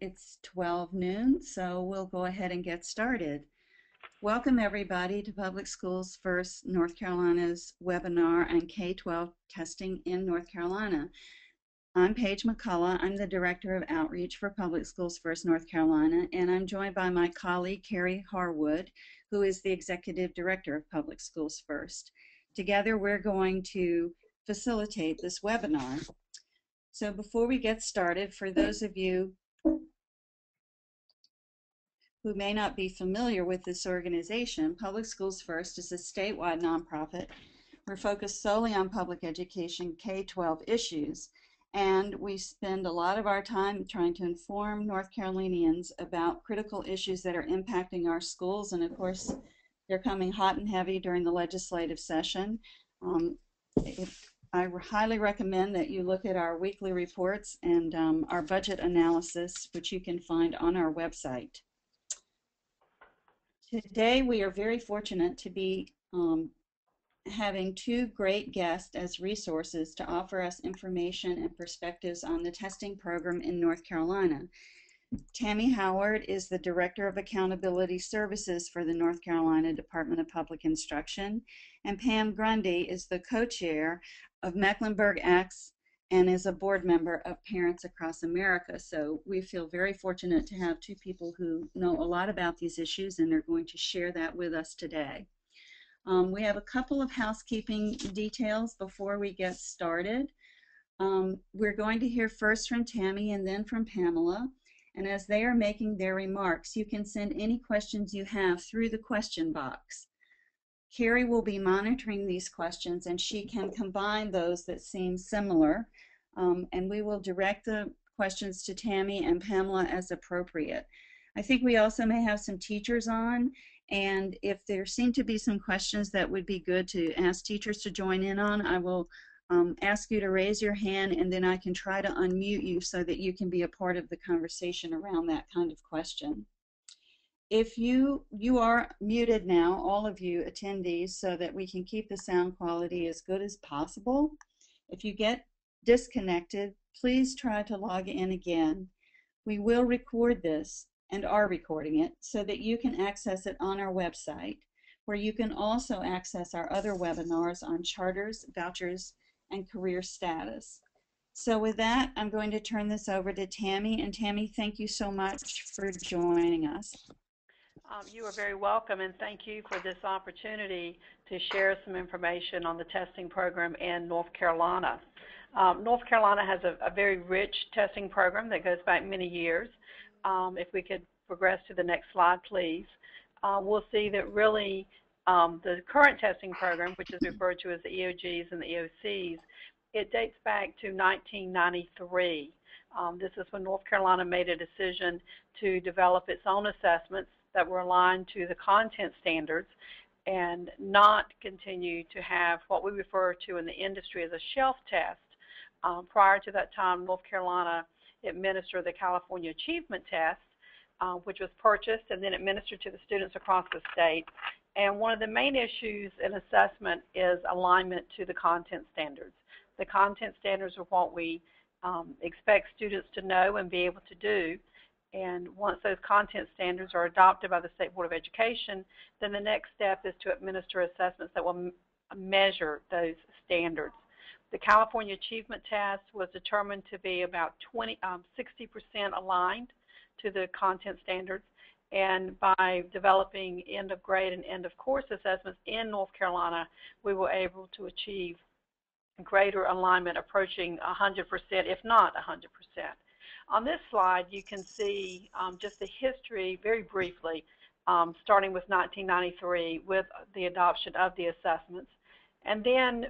It's 12 noon, so we'll go ahead and get started. Welcome everybody to Public Schools First North Carolina's webinar on K-12 testing in North Carolina. I'm Paige McCullough. I'm the Director of Outreach for Public Schools First North Carolina, and I'm joined by my colleague Carrie Harwood, who is the Executive Director of Public Schools First. Together we're going to facilitate this webinar. So before we get started, for those of you who may not be familiar with this organization, Public Schools First is a statewide nonprofit. We're focused solely on public education K-12 issues, and we spend a lot of our time trying to inform North Carolinians about critical issues that are impacting our schools, and of course they're coming hot and heavy during the legislative session. I highly recommend that you look at our weekly reports and our budget analysis, which you can find on our website. Today we are very fortunate to be having two great guests as resources to offer us information and perspectives on the testing program in North Carolina. Tammy Howard is the Director of Accountability Services for the North Carolina Department of Public Instruction, and Pam Grundy is the co-chair of Mecklenburg Acts and is a board member of Parents Across America. So we feel very fortunate to have two people who know a lot about these issues and are going to share that with us today. We have a couple of housekeeping details before we get started. We're going to hear first from Tammy and then from Pamela. And as they are making their remarks, you can send any questions you have through the question box. Carrie will be monitoring these questions, and she can combine those that seem similar, and we will direct the questions to Tammy and Pamela as appropriate. I think we also may have some teachers on, and if there seem to be some questions that would be good to ask teachers to join in on, I will ask you to raise your hand, and then I can try to unmute you so that you can be a part of the conversation around that kind of question. If you are muted now, all of you attendees, so that we can keep the sound quality as good as possible. If you get disconnected, please try to log in again. We will record this and are recording it so that you can access it on our website, where you can also access our other webinars on charters, vouchers, and career status. So with that, I'm going to turn this over to Tammy. And Tammy, thank you so much for joining us. You are very welcome, and thank you for this opportunity to share some information on the testing program in North Carolina. North Carolina has a very rich testing program that goes back many years. If we could progress to the next slide, please. We'll see that really the current testing program, which is referred to as the EOGs and the EOCs, it dates back to 1993. This is when North Carolina made a decision to develop its own assessments that were aligned to the content standards and not continue to have what we refer to in the industry as a shelf test. Prior to that time, North Carolina administered the California Achievement Test, which was purchased and then administered to the students across the state. And one of the main issues in assessment is alignment to the content standards. The content standards are what we expect students to know and be able to do. And once those content standards are adopted by the State Board of Education, then the next step is to administer assessments that will measure those standards. The California Achievement Test was determined to be about 60% aligned to the content standards, and by developing end of grade and end of course assessments in North Carolina, we were able to achieve greater alignment approaching 100%, if not 100%. On this slide, you can see just the history very briefly, starting with 1993 with the adoption of the assessments. And then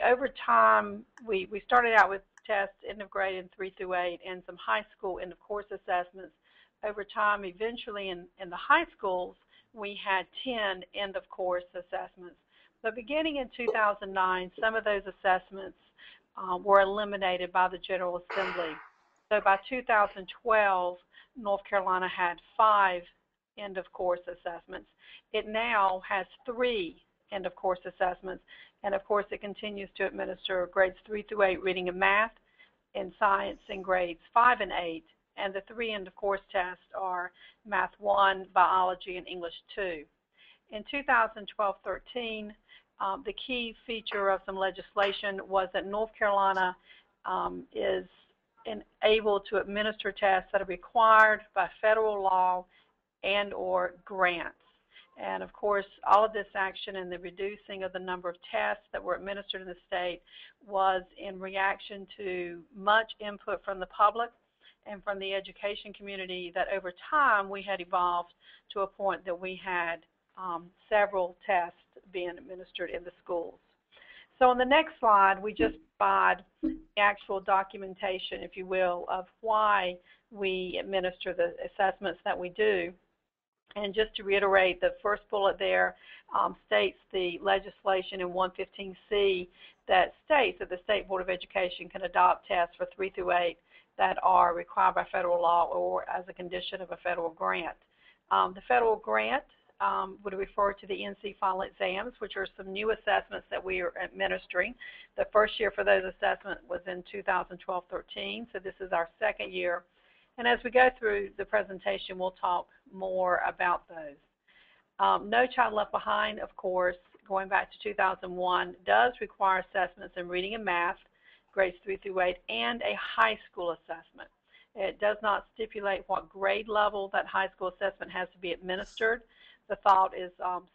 over time, we started out with tests end of grade in 3 through 8 and some high school end of course assessments. Over time, eventually in the high schools, we had 10 end of course assessments. But beginning in 2009, some of those assessments were eliminated by the General Assembly. So by 2012, North Carolina had 5 end of course assessments. It now has 3 end of course assessments, and of course it continues to administer grades 3 through 8 reading and math, in science in grades 5 and 8, And the three end-of-course tests are Math 1, Biology, and English 2. In 2012-13, the key feature of some legislation was that North Carolina is able to administer tests that are required by federal law and or grants. And of course, all of this action and the reducing of the number of tests that were administered in the state was in reaction to much input from the public and from the education community, that over time we had evolved to a point that we had several tests being administered in the schools. So on the next slide, we just provide the actual documentation, if you will, of why we administer the assessments that we do. And just to reiterate, the first bullet there states the legislation in 115C that states that the State Board of Education can adopt tests for 3 through 8 that are required by federal law or as a condition of a federal grant. The federal grant would refer to the NC final exams, which are some new assessments that we are administering. The first year for those assessments was in 2012-13, so this is our second year. And as we go through the presentation, we'll talk more about those. No Child Left Behind, of course, going back to 2001, does require assessments in reading and math, grades 3 through 8, and a high school assessment. It does not stipulate what grade level that high school assessment has to be administered. The thought is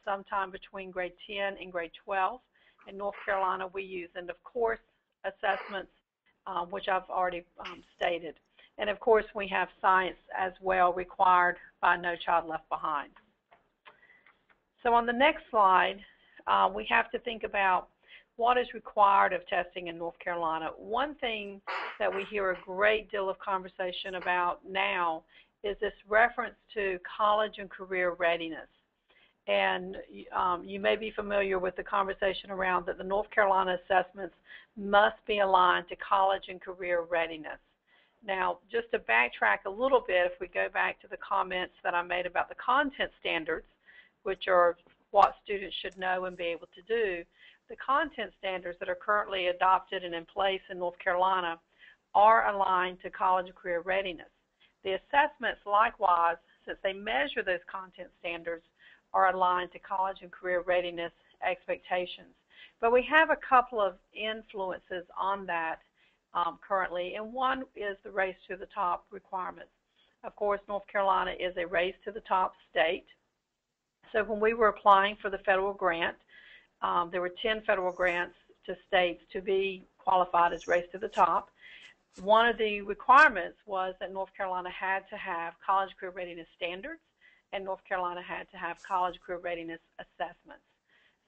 sometime between grade 10 and grade 12. In North Carolina, we use end-of-course assessments, which I've already stated. And of course, we have science as well required by No Child Left Behind. So on the next slide, we have to think about what is required of testing in North Carolina. One thing that we hear a great deal of conversation about now is this reference to college and career readiness. And you may be familiar with the conversation around that the North Carolina assessments must be aligned to college and career readiness. Now, just to backtrack a little bit, if we go back to the comments that I made about the content standards, which are what students should know and be able to do, the content standards that are currently adopted and in place in North Carolina are aligned to college and career readiness. The assessments, likewise, since they measure those content standards, are aligned to college and career readiness expectations. But we have a couple of influences on that currently, and one is the race to the top requirements. Of course, North Carolina is a race to the top state. So when we were applying for the federal grant, there were 10 federal grants to states to be qualified as race to the top. One of the requirements was that North Carolina had to have college career readiness standards, and North Carolina had to have college career readiness assessments.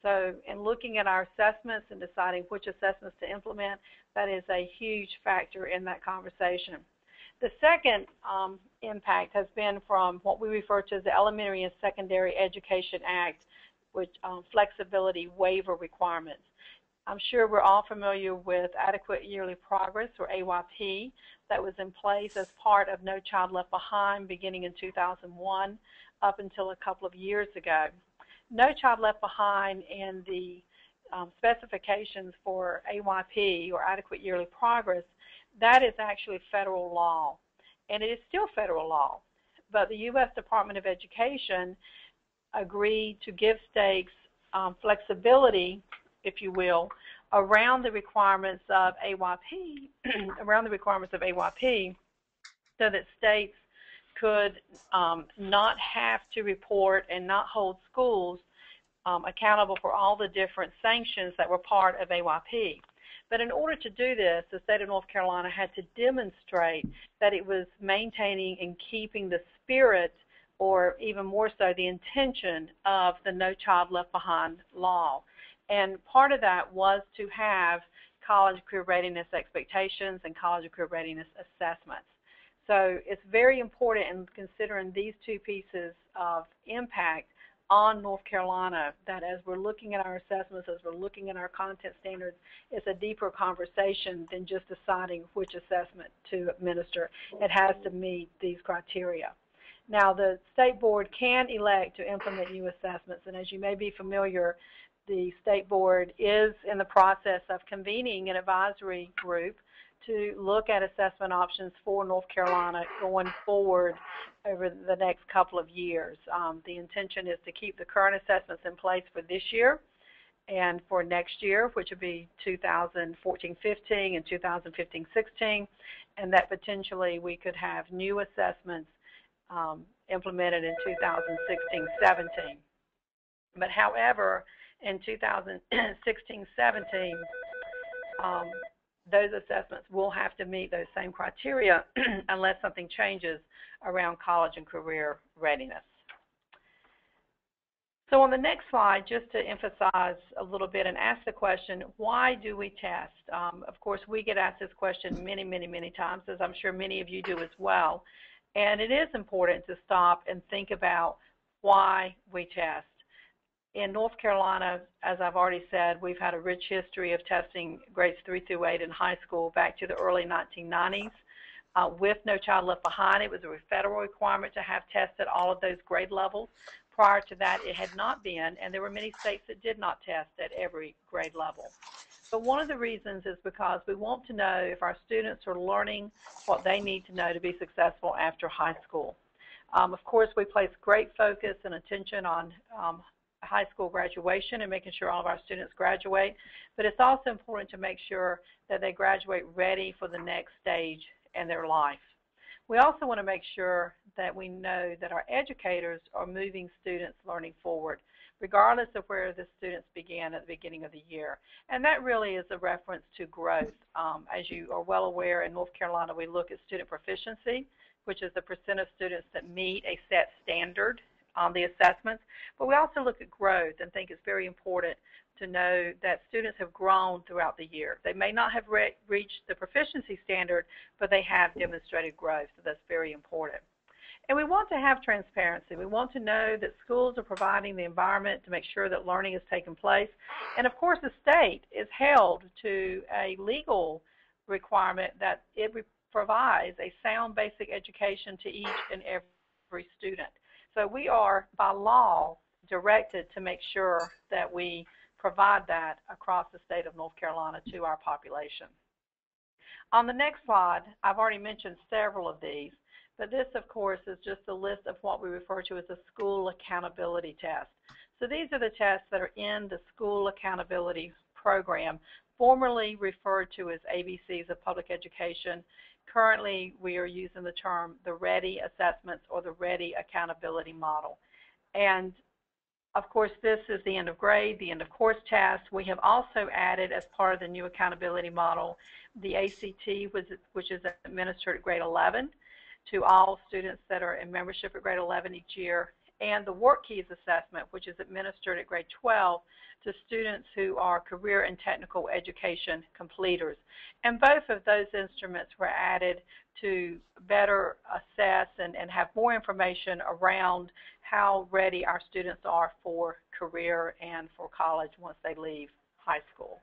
So in looking at our assessments and deciding which assessments to implement, that is a huge factor in that conversation. The second impact has been from what we refer to as the Elementary and Secondary Education Act, which flexibility waiver requirements. I'm sure we're all familiar with Adequate Yearly Progress, or AYP, that was in place as part of No Child Left Behind beginning in 2001 up until a couple of years ago. No Child Left Behind and the specifications for AYP, or Adequate Yearly Progress, that is actually federal law, and it is still federal law. But the U.S. Department of Education agreed to give states flexibility, if you will, around the requirements of AYP, so that states could not have to report and not hold schools accountable for all the different sanctions that were part of AYP. But in order to do this, the state of North Carolina had to demonstrate that it was maintaining and keeping the spirit, or even more so, the intention of the No Child Left Behind law. And part of that was to have college career readiness expectations and college career readiness assessments. So it's very important in considering these two pieces of impact on North Carolina, that as we're looking at our assessments, as we're looking at our content standards, it's a deeper conversation than just deciding which assessment to administer. It has to meet these criteria. Now, the State Board can elect to implement new assessments, and as you may be familiar, the State Board is in the process of convening an advisory group to look at assessment options for North Carolina going forward over the next couple of years. The intention is to keep the current assessments in place for this year and for next year, which would be 2014-15 and 2015-16, and that potentially we could have new assessments implemented in 2016-17. But however, in 2016-17, those assessments will have to meet those same criteria unless something changes around college and career readiness. So on the next slide, just to emphasize a little bit and ask the question, why do we test? Of course, we get asked this question many, many, many times, as I'm sure many of you do as well. And it is important to stop and think about why we test. In North Carolina, as I've already said, we've had a rich history of testing grades 3 through 8 in high school back to the early 1990s. With No Child Left Behind, it was a federal requirement to have tests at all of those grade levels. Prior to that, it had not been, and there were many states that did not test at every grade level. But one of the reasons is because we want to know if our students are learning what they need to know to be successful after high school. Of course, we place great focus and attention on high school graduation and making sure all of our students graduate, but it's also important to make sure that they graduate ready for the next stage in their life. We also want to make sure that we know that our educators are moving students' learning forward, regardless of where the students began at the beginning of the year. And that really is a reference to growth. As you are well aware, in North Carolina, we look at student proficiency, which is the percent of students that meet a set standard on the assessments, but we also look at growth and think it's very important to know that students have grown throughout the year. They may not have reached the proficiency standard, but they have demonstrated growth, so that's very important. And we want to have transparency. We want to know that schools are providing the environment to make sure that learning is taking place. And of course, the state is held to a legal requirement that it provides a sound basic education to each and every student. So we are, by law, directed to make sure that we provide that across the state of North Carolina to our population. On the next slide, I've already mentioned several of these, but this, of course, is just a list of what we refer to as a school accountability test. So these are the tests that are in the school accountability program, formerly referred to as ABCs of Public Education. Currently, we are using the term the READY assessments or the READY accountability model. And of course, this is the end of grade, the end of course test. We have also added, as part of the new accountability model, the ACT, which is administered at grade 11 to all students that are in membership at grade 11 each year, and the WorkKeys assessment, which is administered at grade 12 to students who are career and technical education completers. And both of those instruments were added to better assess and have more information around how ready our students are for career and for college once they leave high school.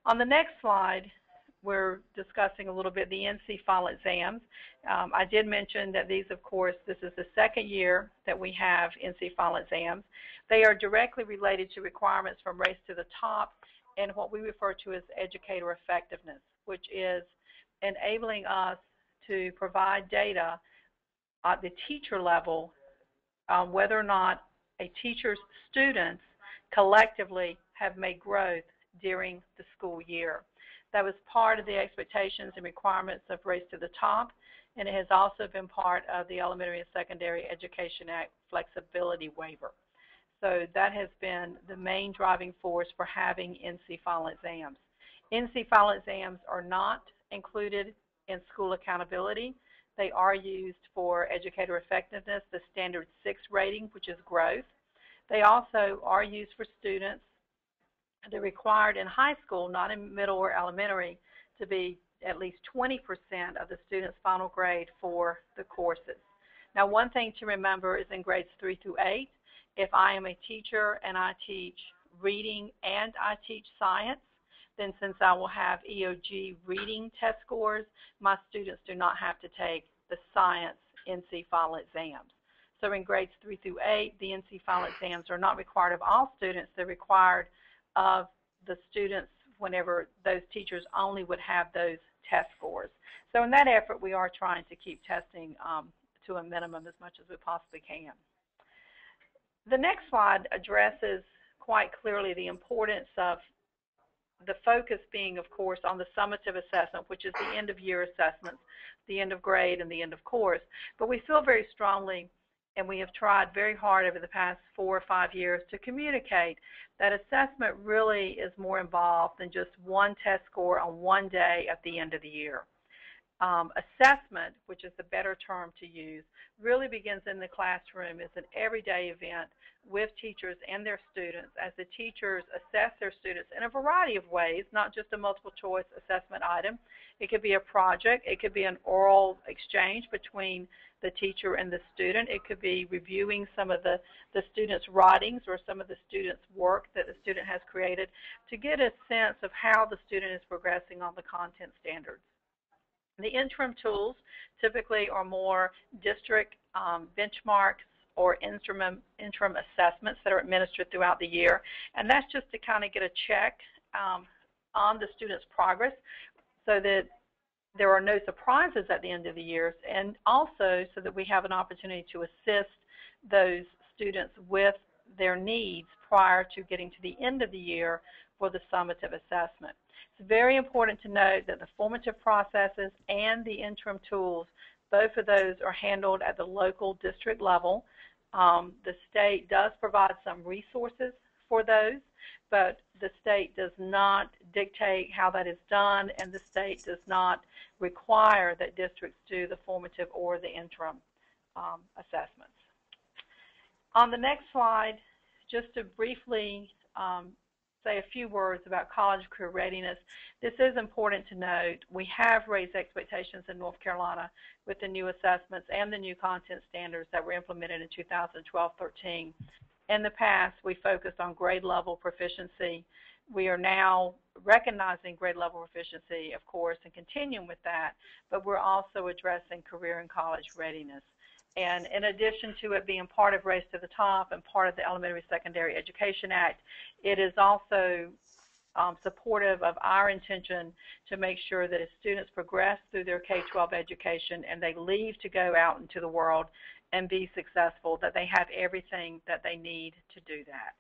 On the next slide, we're discussing a little bit the NC final exams. I did mention that these, of course, this is the second year that we have NC final exams. They are directly related to requirements from Race to the Top and what we refer to as educator effectiveness, which is enabling us to provide data at the teacher level whether or not a teacher's students collectively have made growth during the school year. That was part of the expectations and requirements of Race to the Top, and it has also been part of the Elementary and Secondary Education Act flexibility waiver. So that has been the main driving force for having NC final exams. NC final exams are not included in school accountability. They are used for educator effectiveness, the standard 6 rating, which is growth. They also are used for students. They're required in high school, not in middle or elementary, to be at least 20% of the student's final grade for the courses. Now, one thing to remember is in grades 3 through 8, if I am a teacher and I teach reading and I teach science, then since I will have EOG reading test scores, my students do not have to take the science NC final exams. So in grades 3 through 8, the NC final exams are not required of all students. They're required of the students whenever those teachers only would have those test scores. So in that effort, we are trying to keep testing to a minimum as much as we possibly can. The next slide addresses quite clearly the importance of the focus being, of course, on the summative assessment, which is the end-of-year assessments, the end of grade and the end of course. But we feel very strongly, and we have tried very hard over the past 4 or 5 years to communicate that assessment really is more involved than just one test score on one day at the end of the year. Assessment, which is the better term to use, really begins in the classroom as an everyday event with teachers and their students as the teachers assess their students in a variety of ways, not just a multiple choice assessment item. It could be a project, it could be an oral exchange between the teacher and the student, it could be reviewing some of the student's writings or some of the student's work that the student has created to get a sense of how the student is progressing on the content standards. The interim tools typically are more district benchmarks or interim assessments that are administered throughout the year, and that's just to kind of get a check on the student's progress so that there are no surprises at the end of the year, and also so that we have an opportunity to assist those students with their needs prior to getting to the end of the year for the summative assessment. It's very important to note that the formative processes and the interim tools, both of those are handled at the local district level. The state does provide some resources for those, but the state does not dictate how that is done, and the state does not require that districts do the formative or the interim assessments. On the next slide, just to briefly say a few words about college career readiness. This is important to note. We have raised expectations in North Carolina with the new assessments and the new content standards that were implemented in 2012-13. In the past, we focused on grade level proficiency. We are now recognizing grade level proficiency, of course, and continuing with that, but we're also addressing career and college readiness. And in addition to it being part of Race to the Top and part of the Elementary Secondary Education Act, it is also supportive of our intention to make sure that as students progress through their K-12 education and they leave to go out into the world and be successful, that they have everything that they need to do that.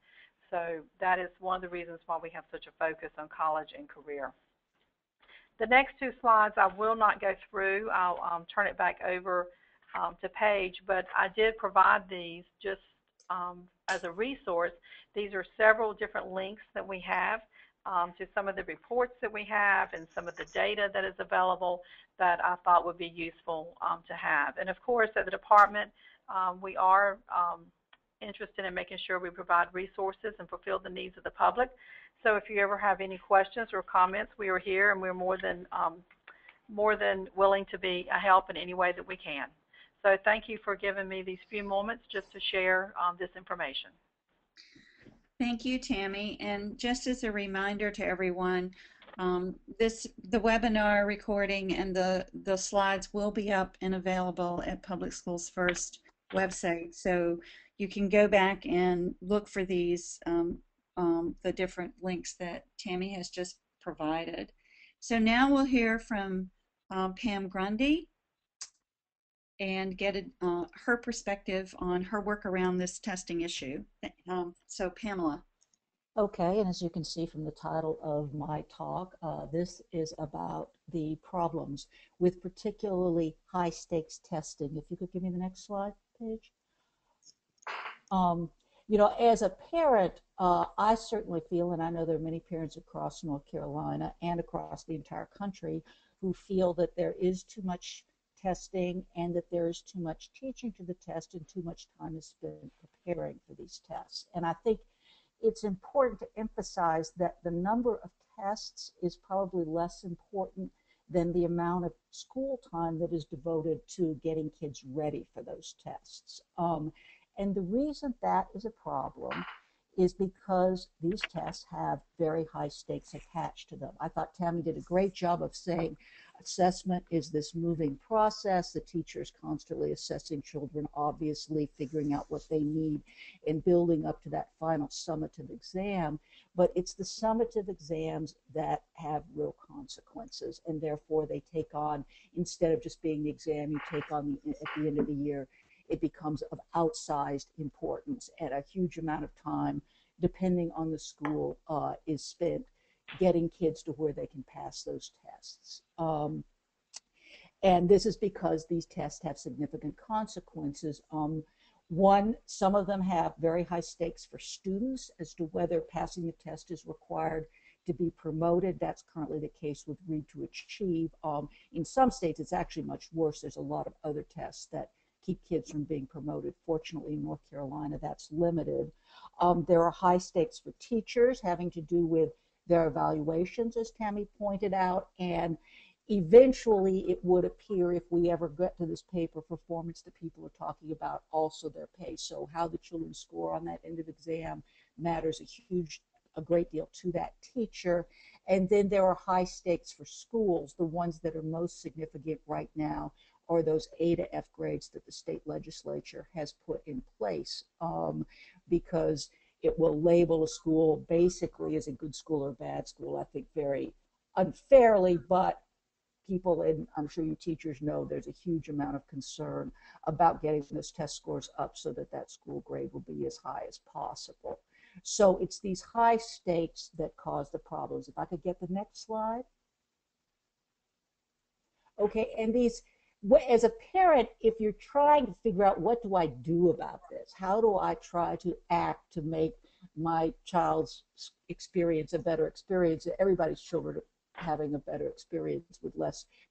So that is one of the reasons why we have such a focus on college and career. The next two slides I will not go through. I'll turn it back over to Paige, but I did provide these just as a resource. These are several different links that we have to some of the reports that we have and some of the data that is available that I thought would be useful to have. And of course, at the department, we are interested in making sure we provide resources and fulfill the needs of the public. So if you ever have any questions or comments, we are here, and we're more than willing to be a help in any way that we can. So thank you for giving me these few moments just to share this information. Thank you, Tammy. And just as a reminder to everyone, the webinar recording and the slides will be up and available at Public Schools First website. So you can go back and look for these, the different links that Tammy has just provided. So now we'll hear from Pam Grundy and get her perspective on her work around this testing issue. So Pamela. Okay, and as you can see from the title of my talk, this is about the problems with particularly high stakes testing. If you could give me the next slide, Paige. You know, as a parent, I certainly feel, and I know there are many parents across North Carolina and across the entire country who feel that there is too much testing and that there is too much teaching to the test and too much time is spent preparing for these tests. And I think it's important to emphasize that the number of tests is probably less important than the amount of school time that is devoted to getting kids ready for those tests. And the reason that is a problem is because these tests have very high stakes attached to them. I thought Tammy did a great job of saying Assessment is this moving process. The teacher is constantly assessing children, obviously figuring out what they need and building up to that final summative exam. But it's the summative exams that have real consequences, and therefore they take on, instead of just being the exam you take on at the end of the year, it becomes of outsized importance, and a huge amount of time, depending on the school, is spent getting kids to where they can pass those tests. And this is because these tests have significant consequences. Some of them have very high stakes for students as to whether passing the test is required to be promoted. That's currently the case with Read to Achieve. In some states, it's actually much worse. There's a lot of other tests that keep kids from being promoted. Fortunately, in North Carolina, that's limited. There are high stakes for teachers having to do with their evaluations, as Tammy pointed out, and eventually it would appear, if we ever get to this paper, performance that people are talking about, also their pay. So how the children score on that end of exam matters a great deal to that teacher. And then there are high stakes for schools. The ones that are most significant right now are those A to F grades that the state legislature has put in place, because it will label a school basically as a good school or a bad school, I think very unfairly, but people, and I'm sure you teachers know, there's a huge amount of concern about getting those test scores up so that that school grade will be as high as possible. So it's these high stakes that cause the problems. If I could get the next slide. Okay, and these, as a parent, if you're trying to figure out what do I do about this, how do I try to act to make my child's experience a better experience, everybody's children are having a better experience with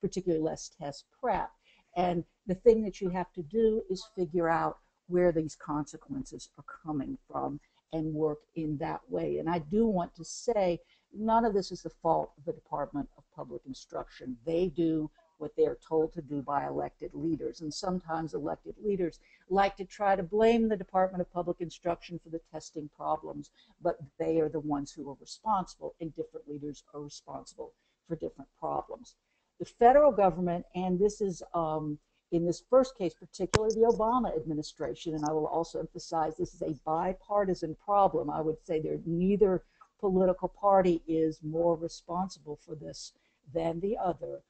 particularly less test prep. And the thing that you have to do is figure out where these consequences are coming from and work in that way. And I do want to say, none of this is the fault of the Department of Public Instruction. They do what they're told to do by elected leaders. And sometimes elected leaders like to try to blame the Department of Public Instruction for the testing problems, but they are the ones who are responsible, and different leaders are responsible for different problems. The federal government, and this is in this first case, particularly the Obama administration, and I will also emphasize this is a bipartisan problem. I would say neither political party is more responsible for this than the other.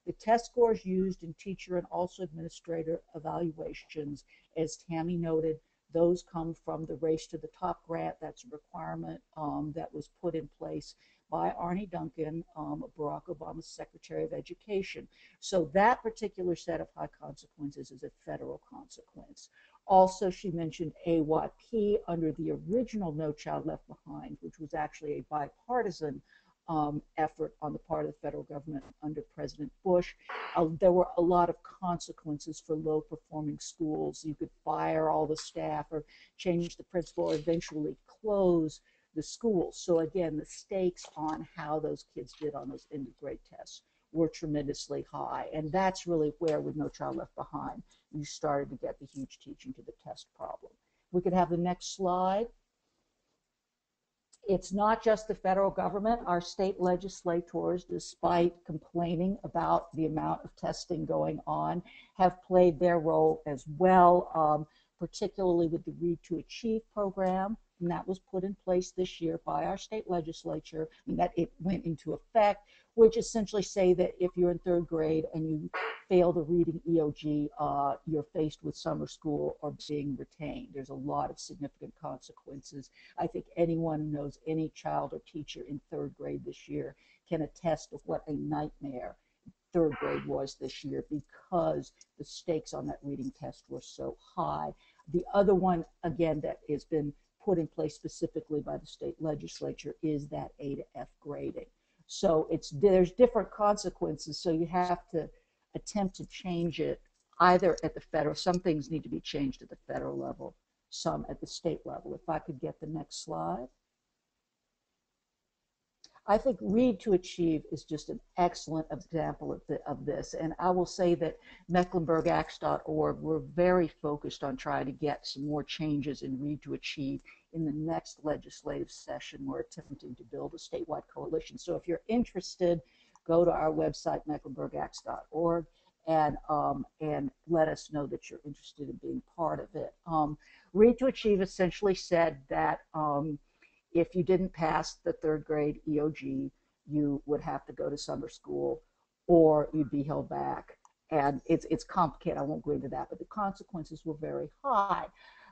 The test scores used in teacher and also administrator evaluations, as Tammy noted, those come from the Race to the Top grant. That's a requirement that was put in place by Arne Duncan, Barack Obama's Secretary of Education. So that particular set of high consequences is a federal consequence. Also, she mentioned AYP under the original No Child Left Behind, which was actually a bipartisan effort on the part of the federal government under President Bush. There were a lot of consequences for low-performing schools. You could fire all the staff or change the principal or eventually close the schools. So again, the stakes on how those kids did on those end-of-grade tests were tremendously high. And that's really where, with No Child Left Behind, you started to get the huge teaching to the test problem. We could have the next slide. It's not just the federal government. Our state legislators, despite complaining about the amount of testing going on, have played their role as well, particularly with the Read to Achieve program. And that was put in place this year by our state legislature, and that it went into effect, which essentially say that if you're in third grade and you fail the reading EOG, you're faced with summer school or being retained. There's a lot of significant consequences. I think anyone who knows any child or teacher in third grade this year can attest to what a nightmare third grade was this year, because the stakes on that reading test were so high. The other one, again, that has been put in place specifically by the state legislature is that A to F grading. So there's different consequences, so you have to attempt to change it either at the federal, some things need to be changed at the federal level, some at the state level. If I could get the next slide. I think Read to Achieve is just an excellent example of this. And I will say that MecklenburgActs.org, we're very focused on trying to get some more changes in Read to Achieve in the next legislative session. We're attempting to build a statewide coalition. So if you're interested, go to our website, mecklenburgacts.org, and let us know that you're interested in being part of it. Read to Achieve essentially said that if you didn't pass the third grade EOG, you would have to go to summer school or you'd be held back. And it's complicated. I won't go into that, but the consequences were very high.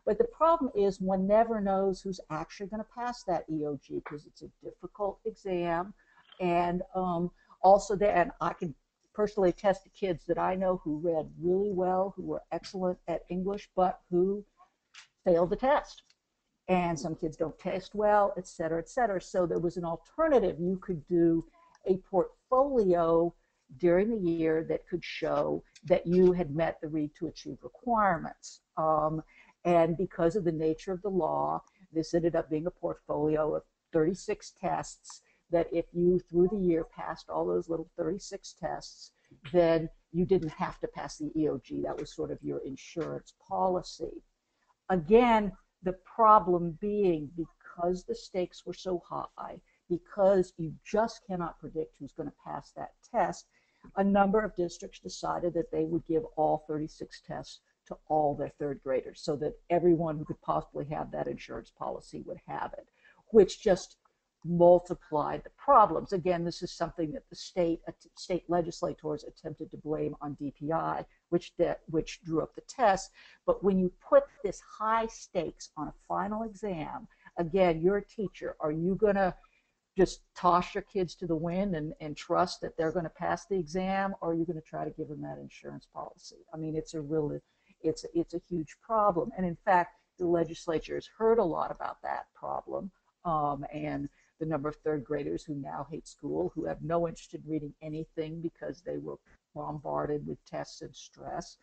But the problem is one never knows who's actually going to pass that EOG because it's a difficult exam. And also, and I can personally attest to kids that I know who read really well, who were excellent at English, but who failed the test. And some kids don't test well, et cetera, et cetera. So there was an alternative. You could do a portfolio during the year that could show that you had met the Read to Achieve requirements. And because of the nature of the law, this ended up being a portfolio of 36 tests that if you, through the year, passed all those little 36 tests, then you didn't have to pass the EOG. That was sort of your insurance policy. Again, the problem being because the stakes were so high, because you just cannot predict who's going to pass that test, a number of districts decided that they would give all 36 tests to all their third graders so that everyone who could possibly have that insurance policy would have it, which just multiplied the problems. Again, this is something that the state legislators attempted to blame on DPI, which drew up the test. But when you put this high stakes on a final exam, again, you're a teacher. Are you going to just toss your kids to the wind and trust that they're going to pass the exam, or are you going to try to give them that insurance policy? I mean, it's a huge problem. And in fact, the legislature has heard a lot about that problem, and the number of third graders who now hate school, who have no interest in reading anything because they were bombarded with tests and stress.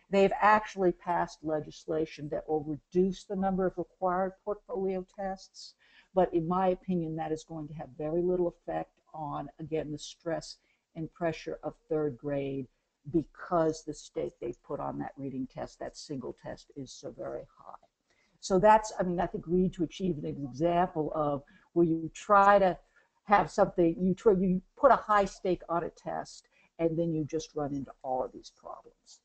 They've actually passed legislation that will reduce the number of required portfolio tests. But in my opinion, that is going to have very little effect on, again, the stress and pressure of third grade because the stake they've put on that reading test, that single test, is so very high. So that's, I mean, I think Read to Achieve is an example of where you try to have something, you put a high stake on a test, and then you just run into all of these problems.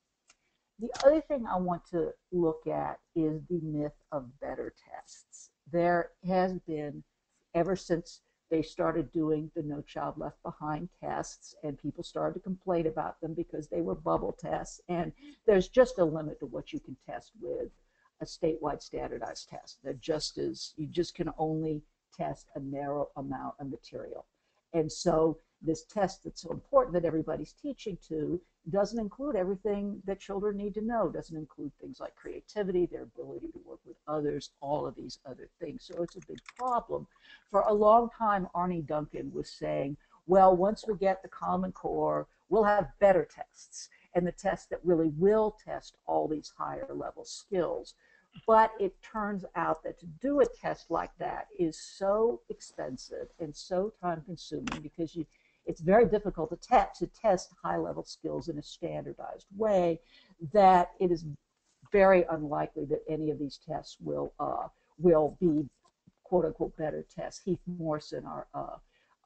The other thing I want to look at is the myth of better tests. There has been, ever since they started doing the No Child Left Behind tests, and people started to complain about them because they were bubble tests, and there's just a limit to what you can test with a statewide standardized test. There just is, you just can only test a narrow amount of material. And so this test that's so important that everybody's teaching to doesn't include everything that children need to know, doesn't include things like creativity, their ability to work with others, all of these other things. So it's a big problem. For a long time, Arne Duncan was saying, well, once we get the Common Core, we'll have better tests, and the tests that really will test all these higher level skills. But it turns out that to do a test like that is so expensive and so time consuming because it's very difficult to test high level skills in a standardized way that it is very unlikely that any of these tests will be quote unquote better tests. Heath Morrison,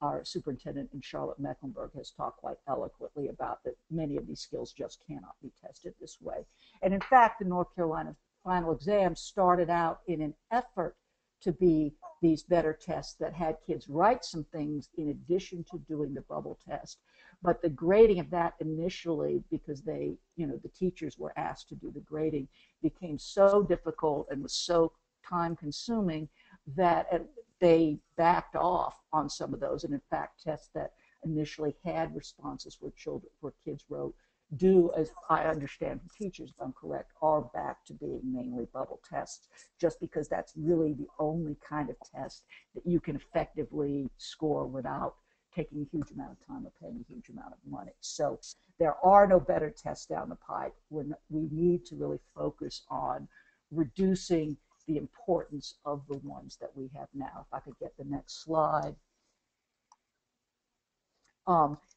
our superintendent in Charlotte-Mecklenburg, has talked quite eloquently about that many of these skills just cannot be tested this way. And in fact, the North Carolina final exam started out in an effort to be these better tests that had kids write some things in addition to doing the bubble test. But the grading of that initially, because the teachers were asked to do the grading, became so difficult and was so time consuming that they backed off on some of those. And in fact, tests that initially had responses where kids wrote do, as I understand from teachers, if I'm correct, are back to being mainly bubble tests, just because that's really the only kind of test that you can effectively score without taking a huge amount of time or paying a huge amount of money. So there are no better tests down the pipe. We need to really focus on reducing the importance of the ones that we have now. If I could get the next slide.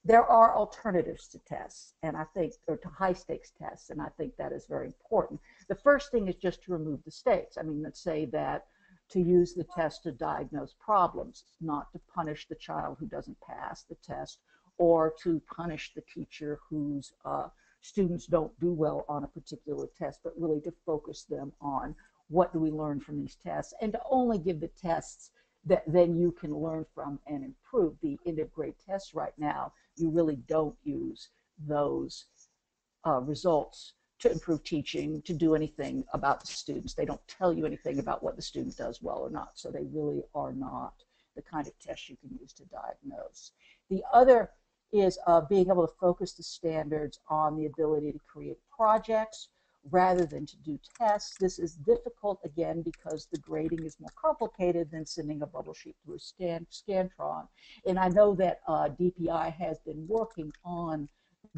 There are alternatives to tests, and I think, or to high stakes tests, and I think that is very important. The first thing is just to remove the stakes. I mean, let's say that to use the test to diagnose problems, not to punish the child who doesn't pass the test, or to punish the teacher whose students don't do well on a particular test, but really to focus them on what do we learn from these tests, and to only give the tests that then you can learn from and improve. The end of grade tests right now, you really don't use those results to improve teaching, to do anything about the students. They don't tell you anything about what the student does well or not. So they really are not the kind of test you can use to diagnose. The other is being able to focus the standards on the ability to create projects rather than to do tests. This is difficult, again, because the grading is more complicated than sending a bubble sheet through a Scantron. And I know that DPI has been working on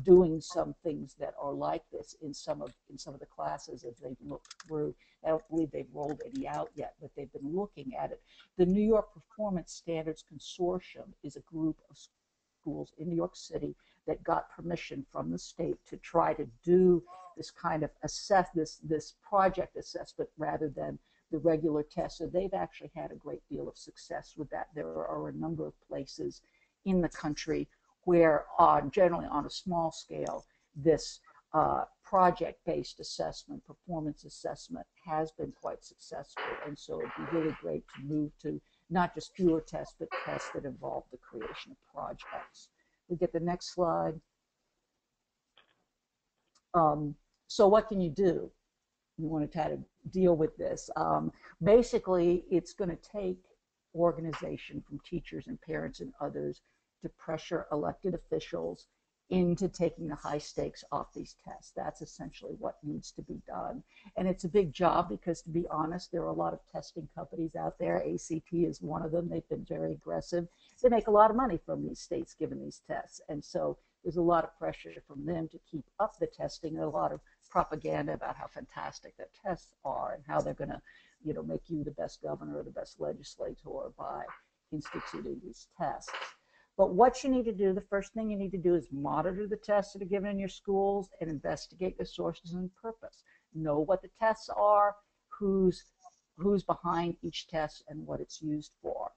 doing some things that are like this in some of the classes as they've looked through. I don't believe they've rolled any out yet, but they've been looking at it. The New York Performance Standards Consortium is a group of schools in New York City that got permission from the state to try to do this kind of this project assessment rather than the regular test. So they've actually had a great deal of success with that. There are a number of places in the country where generally on a small scale, this project-based assessment, performance assessment has been quite successful. And so it'd be really great to move to not just fewer tests, but tests that involve the creation of projects. We get the next slide. So what can you do? You want to try to deal with this. Basically, it's going to take organization from teachers and parents and others to pressure elected officials into taking the high stakes off these tests. That's essentially what needs to be done. And it's a big job because, to be honest, there are a lot of testing companies out there. ACT is one of them. They've been very aggressive. They make a lot of money from these states giving these tests. And so there's a lot of pressure from them to keep up the testing, and a lot of propaganda about how fantastic their tests are and how they're going to, make you the best governor or the best legislator by instituting these tests. But what you need to do, the first thing you need to do is monitor the tests that are given in your schools and investigate the sources and purpose. Know what the tests are, who's behind each test, and what it's used for.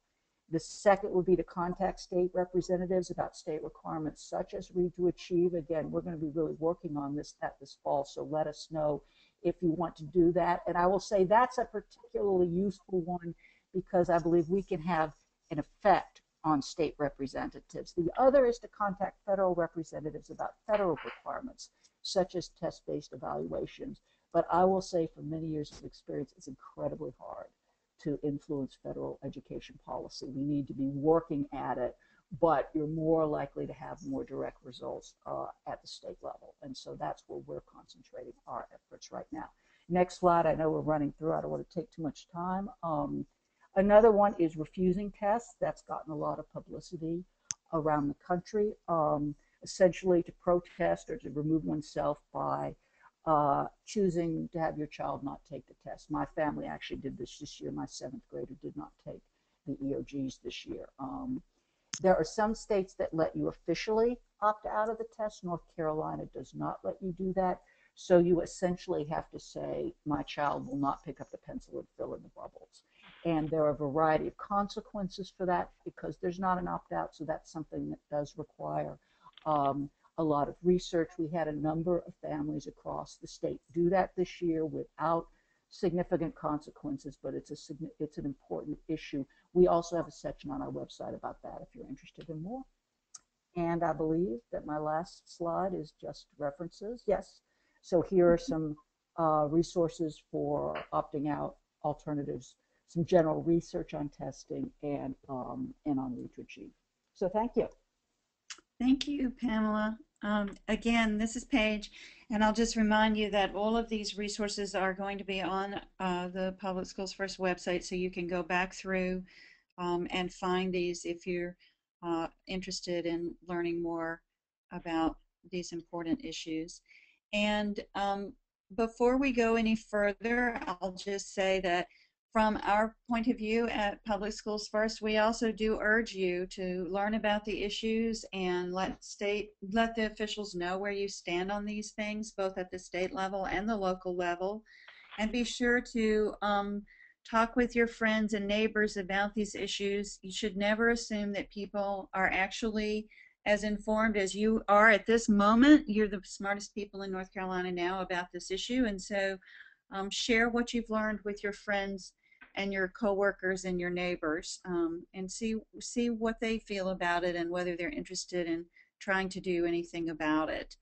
The second would be to contact state representatives about state requirements such as Read to Achieve. Again, we're going to be really working on this this fall, so let us know if you want to do that. And I will say that's a particularly useful one because I believe we can have an effect on state representatives. The other is to contact federal representatives about federal requirements, such as test-based evaluations. But I will say from many years of experience, it's incredibly hard to influence federal education policy. We need to be working at it, but you're more likely to have more direct results at the state level. And so that's where we're concentrating our efforts right now. Next slide. I know we're running through. I don't want to take too much time. Another one is refusing tests. That's gotten a lot of publicity around the country, essentially to protest or to remove oneself by choosing to have your child not take the test. My family actually did this year. My 7th grader did not take the EOGs this year. There are some states that let you officially opt out of the test. North Carolina does not let you do that. So you essentially have to say, my child will not pick up the pencil and fill in the bubbles. And there are a variety of consequences for that because there's not an opt-out, so that's something that does require a lot of research. We had a number of families across the state do that this year without significant consequences, but it's an important issue. We also have a section on our website about that if you're interested in more. And I believe that my last slide is just references. Yes. So here are some resources for opting out alternatives, some general research on testing, and on Read to Achieve. So thank you. Thank you, Pamela. Again, this is Paige, and I'll just remind you that all of these resources are going to be on the Public Schools First website, so you can go back through and find these if you're interested in learning more about these important issues. And before we go any further, I'll just say that from our point of view at Public Schools First, we also do urge you to learn about the issues and let the officials know where you stand on these things, both at the state level and the local level. And be sure to talk with your friends and neighbors about these issues. You should never assume that people are actually as informed as you are at this moment. You're the smartest people in North Carolina now about this issue, and so share what you've learned with your friends and your coworkers and your neighbors, and see what they feel about it and whether they're interested in trying to do anything about it.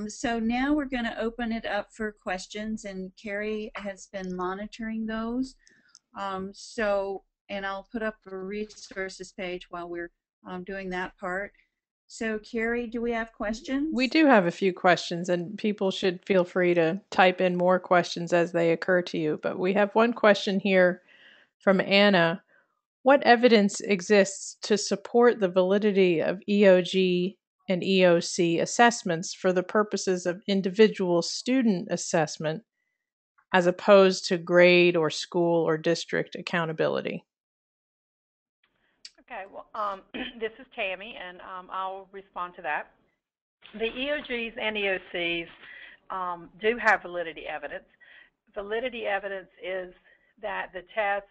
So now we're going to open it up for questions, and Carrie has been monitoring those. And I'll put up a resources page while we're doing that part. So Carrie, do we have questions? We do have a few questions, and people should feel free to type in more questions as they occur to you. But we have one question here from Anna. What evidence exists to support the validity of EOG and EOC assessments for the purposes of individual student assessment as opposed to grade or school or district accountability? Okay, well, this is Tammy, and I'll respond to that. The EOGs and EOCs do have validity evidence. Validity evidence is that the test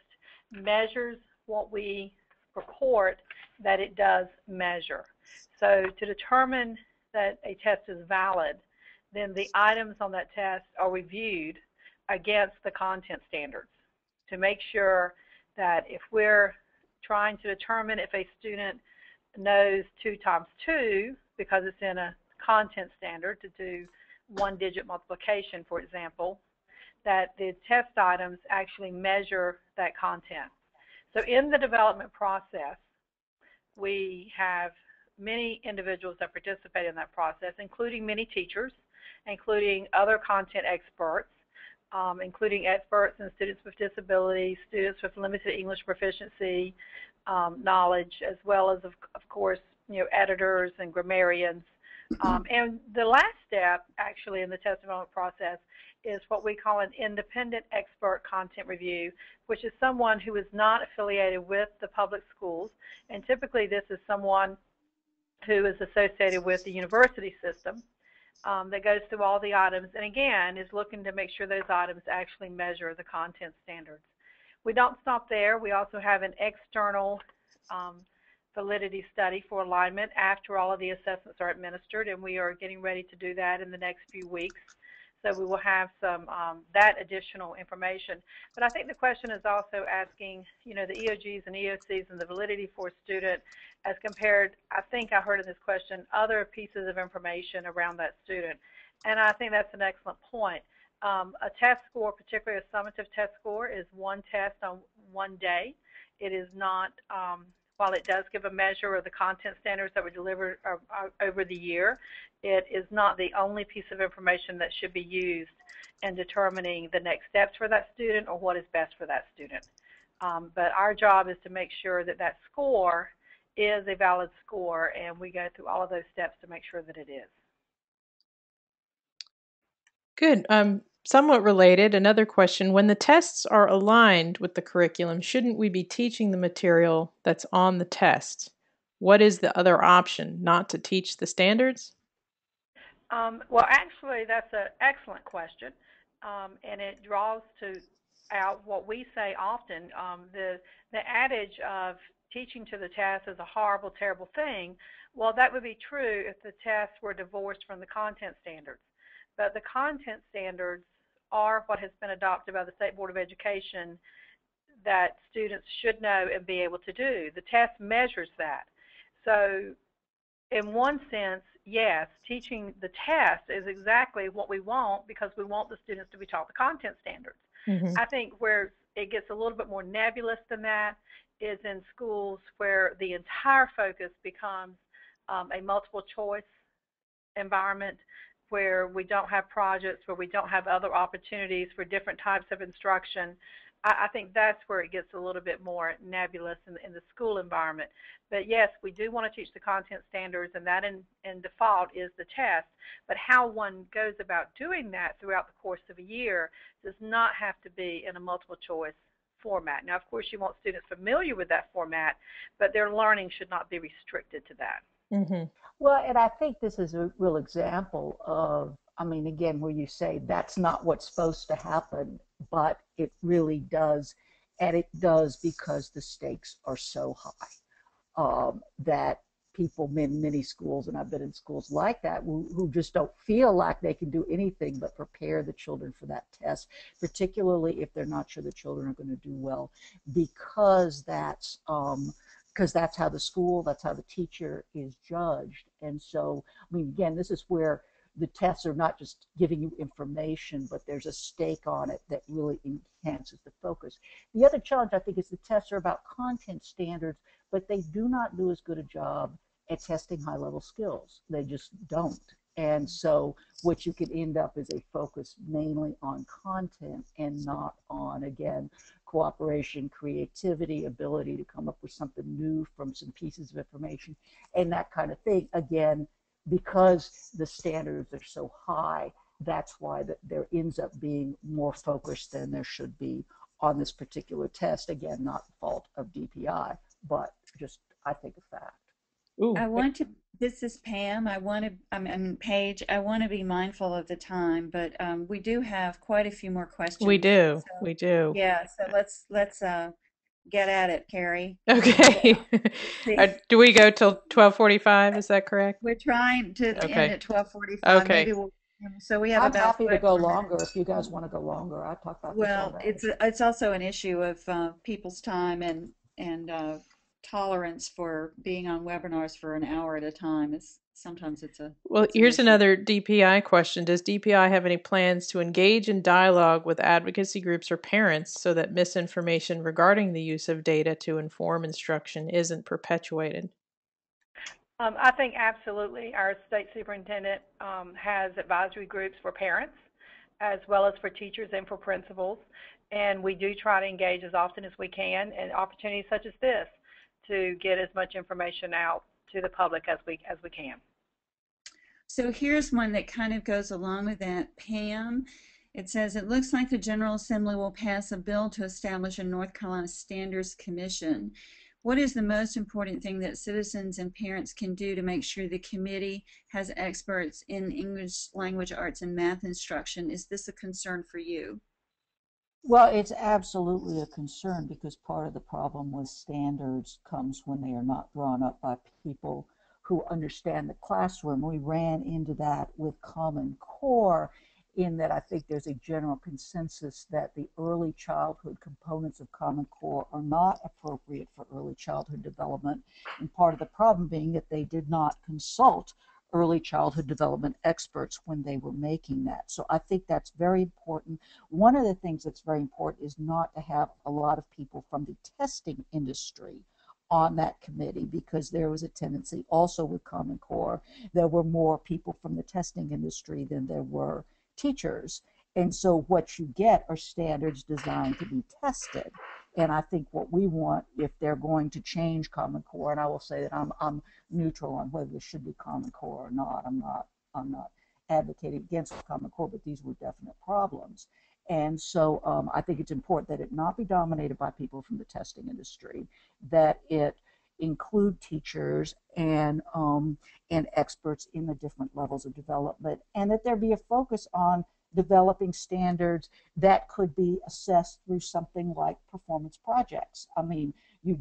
measures what we report that it does measure. So to determine that a test is valid, then the items on that test are reviewed against the content standards to make sure that if we're trying to determine if a student knows 2 times 2 because it's in a content standard to do 1-digit multiplication, for example, that the test items actually measure that content. So in the development process, we have many individuals that participate in that process, including many teachers, including other content experts, including experts in students with disabilities, students with limited English proficiency knowledge, as well as, of course, editors and grammarians. And the last step, actually, in the test development process is what we call an independent expert content review, which is someone who is not affiliated with the public schools. And typically, this is someone who is associated with the university system that goes through all the items and, again, is looking to make sure those items actually measure the content standards. We don't stop there. We also have an external validity study for alignment after all of the assessments are administered, and we are getting ready to do that in the next few weeks. So we will have some that additional information. But I think the question is also asking, the EOGs and EOCs and the validity for a student as compared, I think I heard in this question, other pieces of information around that student. And I think that's an excellent point. A test score, particularly a summative test score, is one test on one day. It is not, while it does give a measure of the content standards that were delivered over the year, it is not the only piece of information that should be used in determining the next steps for that student or what is best for that student. But our job is to make sure that that score is a valid score, and we go through all of those steps to make sure that it is. Good. Somewhat related, another question. When the tests are aligned with the curriculum, shouldn't we be teaching the material that's on the test? What is the other option, not to teach the standards? Well, actually, that's an excellent question, and it draws out what we say often. The adage of teaching to the test is a horrible, terrible thing. Well, that would be true if the tests were divorced from the content standards. But the content standards are what has been adopted by the State Board of Education that students should know and be able to do. The test measures that. So in one sense, yes, teaching the test is exactly what we want because we want the students to be taught the content standards. Mm-hmm. I think where it gets a little bit more nebulous than that is in schools where the entire focus becomes a multiple choice environment, where we don't have projects, where we don't have other opportunities for different types of instruction. I think that's where it gets a little bit more nebulous in the school environment. But yes, we do want to teach the content standards, and that in default is the test. But how one goes about doing that throughout the course of a year does not have to be in a multiple choice format. Now, of course, you want students familiar with that format, but their learning should not be restricted to that. Mm-hmm. Well, and I think this is a real example of, again, where you say that's not what's supposed to happen, but it really does, and it does because the stakes are so high that people, many schools, and I've been in schools like that, who just don't feel like they can do anything but prepare the children for that test, particularly if they're not sure the children are going to do well, because that's how the school, that's how the teacher is judged. And so, I mean, again, this is where the tests are not just giving you information, but there's a stake on it that really enhances the focus. The other challenge, I think, is the tests are about content standards, but they do not do as good a job at testing high-level skills. They just don't. And so what you could end up is a focus mainly on content and not on, again, cooperation, creativity, ability to come up with something new from some pieces of information, and that kind of thing. Again, because the standards are so high, that's why there ends up being more focus than there should be on this particular test. Again, not the fault of DPI, but just, I think, a fact. Ooh, This is Pam. I'm Paige. I want to be mindful of the time, but we do have quite a few more we questions. do. So, We do. yeah, so let's get at it, Carrie. Okay. See, Do we go till 12:45? Is that correct? we're trying to end Okay. at 12:45. Okay. Maybe so we have I'm about happy to 5 go more longer minutes. if you guys want to go longer. I talk about this all Well, day. it's also an issue of people's time and tolerance for being on webinars for an hour at a time. Sometimes Well, it's an here's issue. another DPI question. Does DPI have any plans to engage in dialogue with advocacy groups or parents so that misinformation regarding the use of data to inform instruction isn't perpetuated? I think absolutely our state superintendent has advisory groups for parents as well as for teachers and for principals. And we do try to engage as often as we can in opportunities such as this to get as much information out to the public as we can. So here's one that kind of goes along with that, Pam. It says, it looks like the General Assembly will pass a bill to establish a North Carolina Standards Commission. What is the most important thing that citizens and parents can do to make sure the committee has experts in English language arts and math instruction? Is this a concern for you? Well, it's absolutely a concern because part of the problem with standards comes when they are not drawn up by people who understand the classroom. We ran into that with Common Core, in that I think there's a general consensus that the early childhood components of Common Core are not appropriate for early childhood development, and part of the problem being that they did not consult early childhood development experts when they were making that. So I think that's very important. One of the things that's very important is not to have a lot of people from the testing industry on that committee, because there was a tendency also with Common Core, there were more people from the testing industry than there were teachers. And so what you get are standards designed to be tested. And I think what we want, if they're going to change Common Core, and I will say that I'm neutral on whether this should be Common Core or not. I'm not advocating against Common Core, but these were definite problems. And so I think it's important that it not be dominated by people from the testing industry, that it include teachers and experts in the different levels of development, and that there be a focus on developing standards that could be assessed through something like performance projects. I mean, if you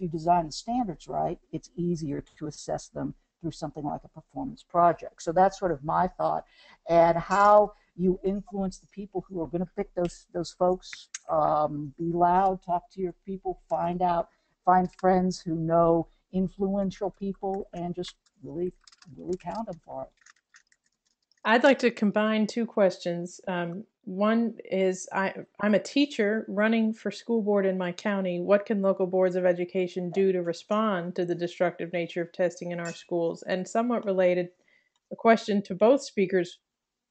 design the standards right, it's easier to assess them through something like a performance project. So that's sort of my thought. And how you influence the people who are going to pick those folks. Be loud, talk to your people, find friends who know influential people, and just really count them for it. I'd like to combine two questions. One is I'm a teacher running for school board in my county. What can local boards of education do to respond to the destructive nature of testing in our schools? And somewhat related, a question to both speakers,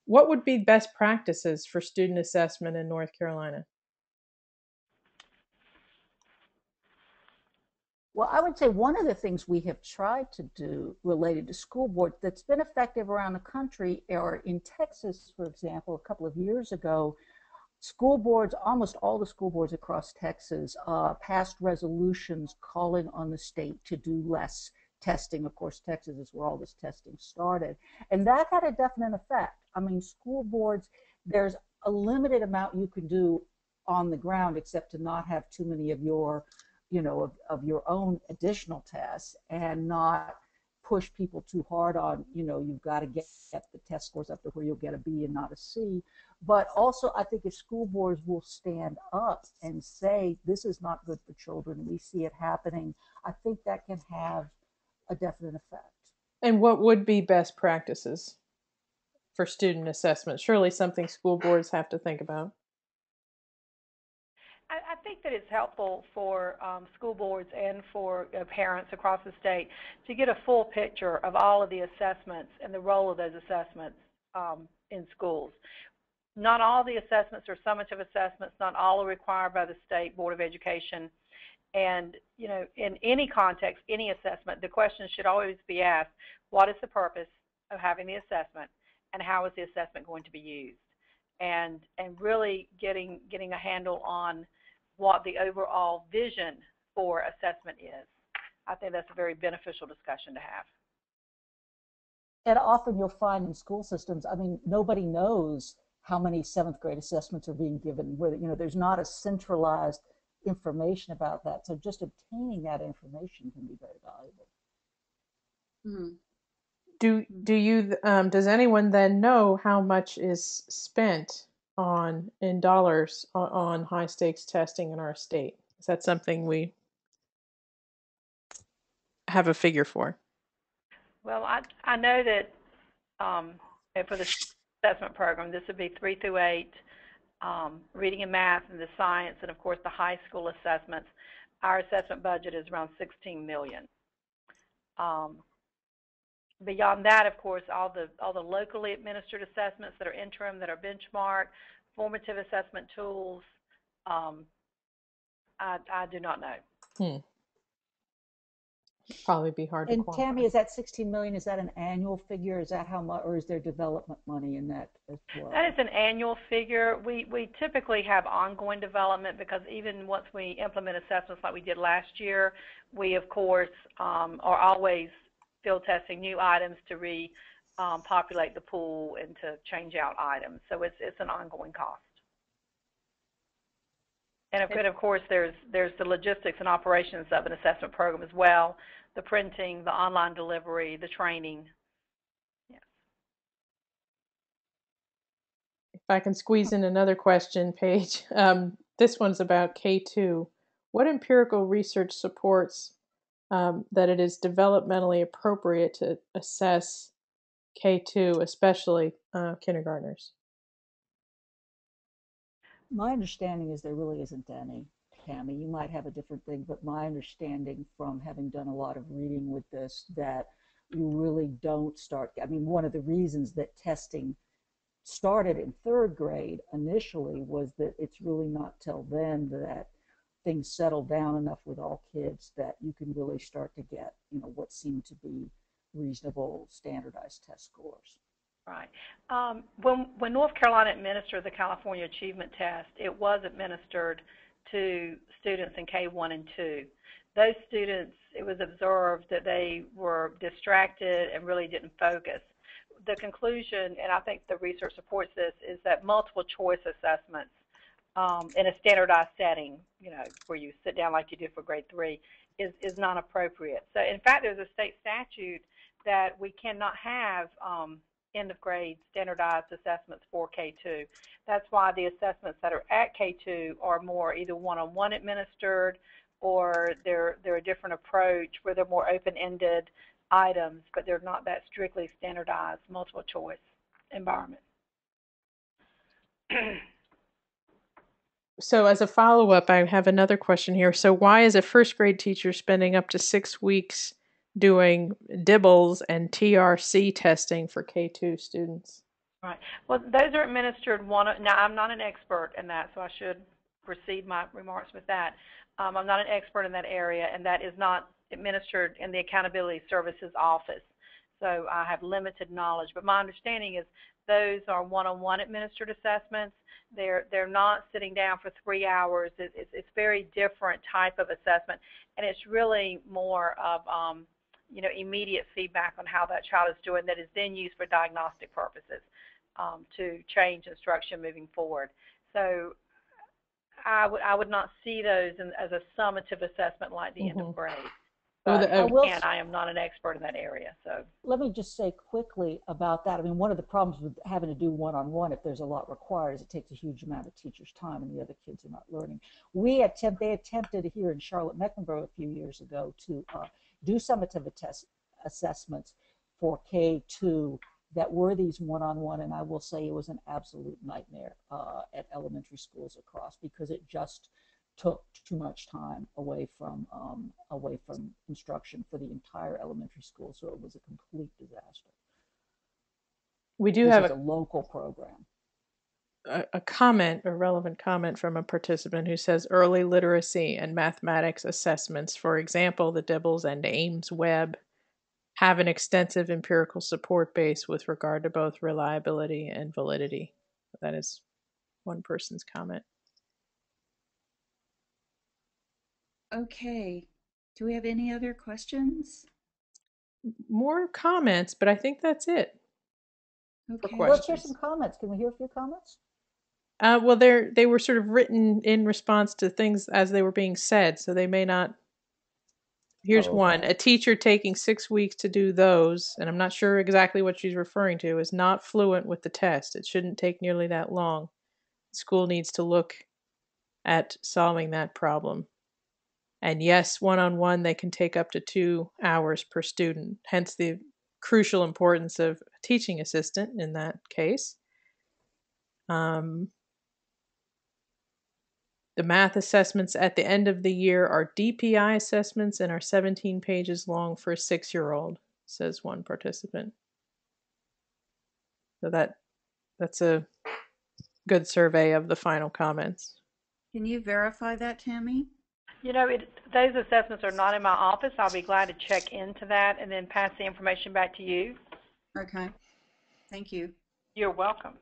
what would be best practices for student assessment in North Carolina? Well, I would say one of the things we have tried to do related to school board that's been effective around the country, or in Texas, for example, a couple of years ago, school boards, almost all the school boards across Texas, passed resolutions calling on the state to do less testing. Of course, Texas is where all this testing started. And that had a definite effect. I mean, school boards, there's a limited amount you can do on the ground, except to not have too many of your, of your own additional tests, and not push people too hard on, you've got to get the test scores up to where you'll get a B and not a C. But also, I think if school boards will stand up and say, this is not good for children, we see it happening, I think that can have a definite effect. And what would be best practices for student assessment? Surely something school boards have to think about. I think that it's helpful for school boards and for parents across the state to get a full picture of all of the assessments and the role of those assessments in schools. Not all the assessments are summative assessments. Not all are required by the State Board of Education. And, in any context, any assessment, the question should always be asked, what is the purpose of having the assessment, and how is the assessment going to be used? And really getting a handle on what the overall vision for assessment is. I think that's a very beneficial discussion to have. And often you'll find in school systems, nobody knows how many 7th grade assessments are being given, where, there's not a centralized information about that. So just obtaining that information can be very valuable. Mm-hmm. Does anyone then know how much is spent in dollars on high stakes testing in our state? Is that something we have a figure for? Well, I know that for the assessment program, this would be 3 through 8, reading and math and the science, and of course the high school assessments. Our assessment budget is around $16 million. Beyond that, of course, all the locally administered assessments that are interim, that are benchmark, formative assessment tools, I do not know. Probably be hard to quantify. And Tammy, is that 16 million? Is that an annual figure? Is that how much, or is there development money in that as well? That is an annual figure. We typically have ongoing development, because even once we implement assessments like we did last year, we of course are always field testing new items to repopulate the pool and to change out items. So it's an ongoing cost. And of course, there's the logistics and operations of an assessment program as well, the printing, the online delivery, the training. Yes. If I can squeeze in another question, Paige. This one's about K2. What empirical research supports that it is developmentally appropriate to assess K2, especially kindergartners? My understanding is there really isn't any, Tammy. You might have a different thing, but my understanding from having done a lot of reading with this, that you really don't start. One of the reasons that testing started in 3rd grade initially was that it's really not till then that things settle down enough with all kids that you can really start to get, what seem to be reasonable standardized test scores. Right. When North Carolina administered the California Achievement Test, it was administered to students in K1 and 2. Those students, it was observed that they were distracted and really didn't focus. The conclusion, and I think the research supports this, is that multiple choice assessments in a standardized setting, where you sit down like you do for grade 3, is not appropriate. So in fact, there's a state statute that we cannot have end of grade standardized assessments for K2. That's why the assessments that are at K2 are more either one-on-one administered, or they're a different approach where they're more open-ended items, but they're not that strictly standardized multiple choice environment. So as a follow-up, I have another question here. So why is a 1st grade teacher spending up to 6 weeks doing DIBELS and TRC testing for K2 students? Right. Well, those are administered now, I'm not an expert in that, so I should precede my remarks with that. I'm not an expert in that area, and that is not administered in the Accountability Services Office. So I have limited knowledge, but my understanding is those are one-on-one administered assessments. They're not sitting down for 3 hours. It's very different type of assessment, and it's really more of immediate feedback on how that child is doing, that is then used for diagnostic purposes to change instruction moving forward. So I would not see those as a summative assessment like the end of grade. Well, But I will again, I am not an expert in that area. So let me just say quickly about that. I mean, one of the problems with having to do one-on-one, if there's a lot required, is it takes a huge amount of teachers' time and the other kids are not learning. They attempted here in Charlotte-Mecklenburg a few years ago to do summative assessments for K2 that were these one-on-one, and I will say it was an absolute nightmare at elementary schools across, because it just took too much time away from instruction for the entire elementary school. So it was a complete disaster. we do This have is a local program. a comment, a relevant comment from a participant who says early literacy and mathematics assessments, for example, the Dibbles and Ames Web, have an extensive empirical support base with regard to both reliability and validity. That is one person's comment. Okay. Do we have any other questions? More comments, but I think that's it for Okay. Let's hear questions. some comments. Can we hear a few comments? Well, they were sort of written in response to things as they were being said, so they may not. Here's one. Okay. A teacher taking 6 weeks to do those, and I'm not sure exactly what she's referring to, is not fluent with the test. It shouldn't take nearly that long. The school needs to look at solving that problem. And yes, one-on-one, they can take up to 2 hours per student, hence the crucial importance of a teaching assistant in that case. The math assessments at the end of the year are DPI assessments and are 17 pages long for a 6-year-old, says one participant. So that's a good survey of the final comments. Can you verify that, Tammy? you know, those assessments are not in my office. I'll be glad to check into that and then pass the information back to you. Okay. Thank you. You're welcome.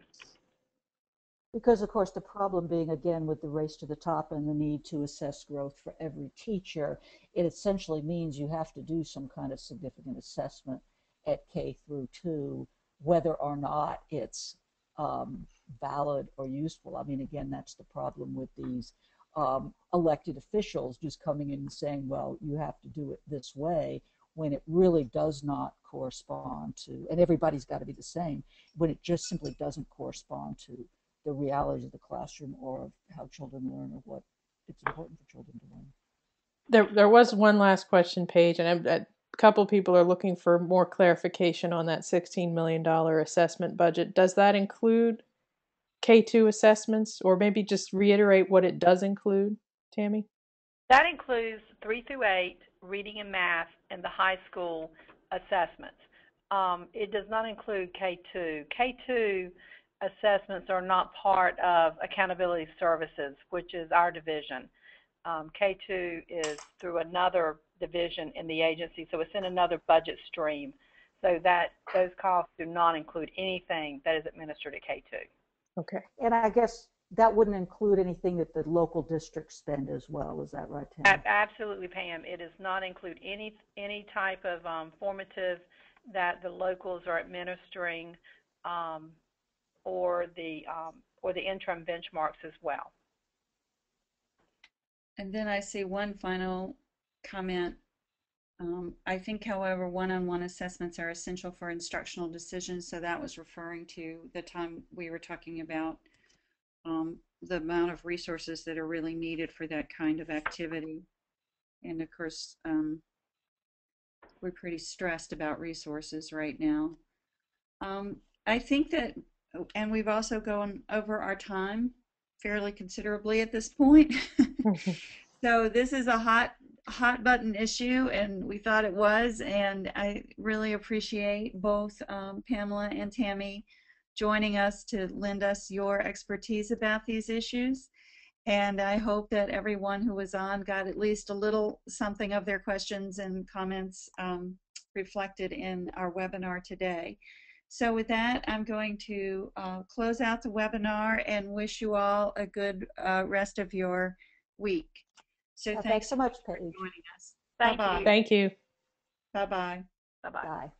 Because, of course, the problem being, again, with the race to the top and the need to assess growth for every teacher, it essentially means you have to do some kind of significant assessment at K through 2, whether or not it's valid or useful. I mean, again, that's the problem with these elected officials just coming in and saying, well, you have to do it this way, when it really does not correspond to, and everybody's got to be the same, when it just simply doesn't correspond to the realities of the classroom or of how children learn or what it's important for children to learn. There was one last question, Paige, and a couple people are looking for more clarification on that $16 million assessment budget. Does that include K2 assessments, or maybe just reiterate what it does include, Tammy? That includes 3 through 8, reading and math, and the high school assessments. It does not include K2. K2 assessments are not part of accountability services, which is our division. K2 is through another division in the agency, so it's in another budget stream. So that those costs do not include anything that is administered at K2. Okay. And I guess that wouldn't include anything that the local districts spend as well. Is that right, Tammy? Absolutely, Pam. It does not include any type of formative that the locals are administering, or the interim benchmarks as well. And then I see one final comment. I think, however, one-on-one assessments are essential for instructional decisions. So that was referring to the time we were talking about the amount of resources that are really needed for that kind of activity. And of course, we're pretty stressed about resources right now. I think that, and we've also gone over our time fairly considerably at this point. So this is a hot button issue, and we thought it was, and I really appreciate both Pamela and Tammy joining us to lend us your expertise about these issues. And I hope that everyone who was on got at least a little something of their questions and comments reflected in our webinar today. So with that, I'm going to close out the webinar and wish you all a good rest of your week. So Thanks so much, Paige. for joining us. Thank Bye-bye. you. Thank you. Bye-bye. Bye-bye. Bye.